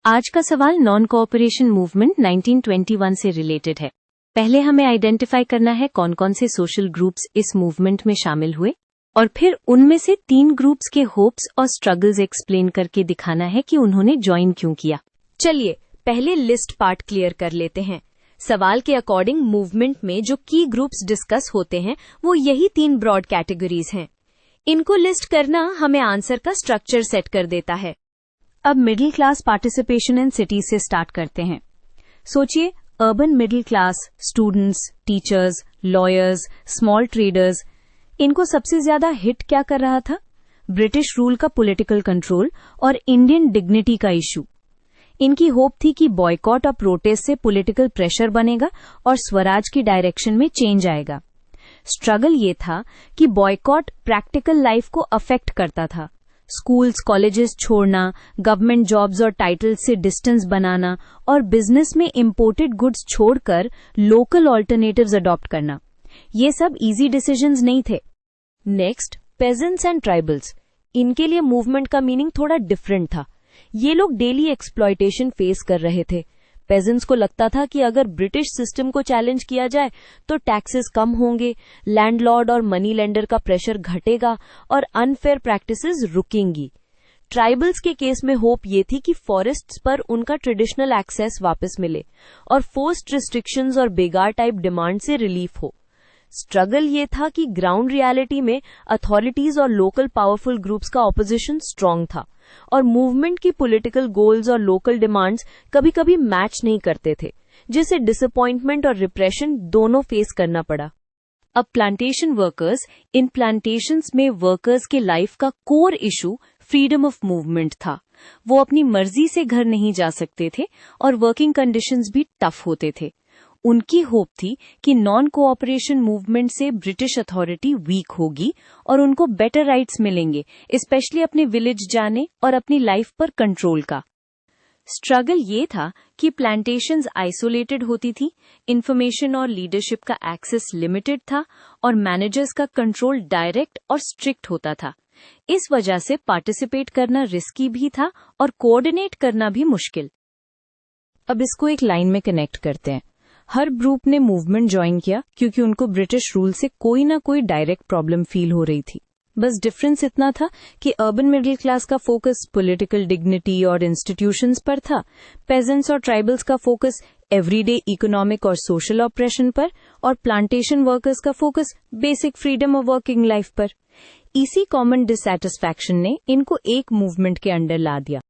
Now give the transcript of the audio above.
आज का सवाल नॉन कोऑपरेशन मूवमेंट 1921 से रिलेटेड है। पहले हमें आइडेंटिफाई करना है कौन कौन से सोशल ग्रुप्स इस मूवमेंट में शामिल हुए और फिर उनमें से 3 ग्रुप्स के होप्स और स्ट्रगल्स एक्सप्लेन करके दिखाना है कि उन्होंने ज्वाइन क्यों किया। चलिए पहले लिस्ट पार्ट क्लियर कर लेते हैं। सवाल के अकॉर्डिंग मूवमेंट में जो की ग्रुप्स डिस्कस होते हैं वो यही 3 ब्रॉड कैटेगरीज हैं। इनको लिस्ट करना हमें आंसर का स्ट्रक्चर सेट कर देता है। अब middle class participation in cities से स्टार्ट करते हैं। सोचिए, urban middle class, students, teachers, lawyers, small traders, इनको सबसे ज्यादा हिट क्या कर रहा था? ब्रिटिश रूल का पॉलिटिकल कंट्रोल और इंडियन डिग्निटी का इशू। इनकी होप थी कि बॉयकॉट और प्रोटेस्ट से पॉलिटिकल प्रेशर बनेगा और स्वराज की डायरेक्शन में चेंज आएगा। स्ट्रगल ये था कि बॉयकॉट प्रैक्टिकल लाइफ को अफेक्ट करता था। स्कूल्स, कॉलेजेस छोड़ना, गवर्नमेंट जॉब्स और टाइटल्स से डिस्टेंस बनाना और बिजनेस में इंपोर्टेड गुड्स छोड़कर लोकल ऑल्टरनेटिव्स अडॉप्ट करना, ये सब इजी डिसीजंस नहीं थे। Next, pageants and tribals. इनके लिए मूवमेंट का मीनिंग थोड़ा डिफरेंट था। ये लोग डेली एक्सप्लॉयटेशन फेस कर रहे थे। पेजेंट्स को लगता था कि अगर ब्रिटिश सिस्टम को चैलेंज किया जाए तो टैक्सेस कम होंगे, लैंडलॉर्ड और मनी लेंडर का प्रेशर घटेगा और अनफेयर प्रैक्टिसेस रुकेंगी। ट्राइबल्स के केस में होप ये थी कि फॉरेस्ट्स पर उनका ट्रेडिशनल एक्सेस वापस मिले और फोर्स्ड रिस्ट्रिक्शंस और बेगार टाइप डिमांड से रिलीफ हो। स्ट्रगल ये था कि ग्राउंड रियलिटी में अथॉरिटीज और लोकल पावरफुल ग्रुप्स का ऑपोजिशन स्ट्रांग था और मूवमेंट की पॉलिटिकल गोल्स और लोकल डिमांड्स कभी कभी मैच नहीं करते थे, जिसे डिसअपॉइंटमेंट और रिप्रेशन दोनों फेस करना पड़ा। अब प्लांटेशन वर्कर्स, इन प्लांटेशंस में वर्कर्स के लाइफ का core issue freedom of movement था। वो अपनी मर्जी से घर नहीं जा सकते थे और वर्किंग कंडीशंस भी टफ होते थे। उनकी होप थी कि नॉन कोऑपरेशन मूवमेंट से ब्रिटिश अथॉरिटी वीक होगी और उनको बेटर राइट्स मिलेंगे, स्पेशली अपने विलेज जाने और अपनी लाइफ पर कंट्रोल का। स्ट्रगल ये था कि प्लांटेशंस आइसोलेटेड होती थी, इंफॉर्मेशन और लीडरशिप का एक्सेस लिमिटेड था और मैनेजर्स का कंट्रोल डायरेक्ट और स्ट्रिक्ट होता था। इस वजह से पार्टिसिपेट करना रिस्की भी था और कोऑर्डिनेट करना भी मुश्किल। अब इसको एक लाइन में कनेक्ट करते हैं। हर ग्रुप ने मूवमेंट ज्वाइन किया क्योंकि उनको ब्रिटिश रूल से कोई ना कोई डायरेक्ट प्रॉब्लम फील हो रही थी। बस डिफरेंस इतना था कि अर्बन मिडिल क्लास का फोकस पॉलिटिकल डिग्निटी और इंस्टीट्यूशंस पर था, पेजेंट्स और ट्राइबल्स का फोकस एवरीडे इकोनॉमिक और सोशल ऑपरेशन पर, और प्लांटेशन वर्कर्स का focus basic freedom of working life पर। इसी कॉमन डिससैटिस्फैक्शन ने इनको एक मूवमेंट के अंडर ला दिया।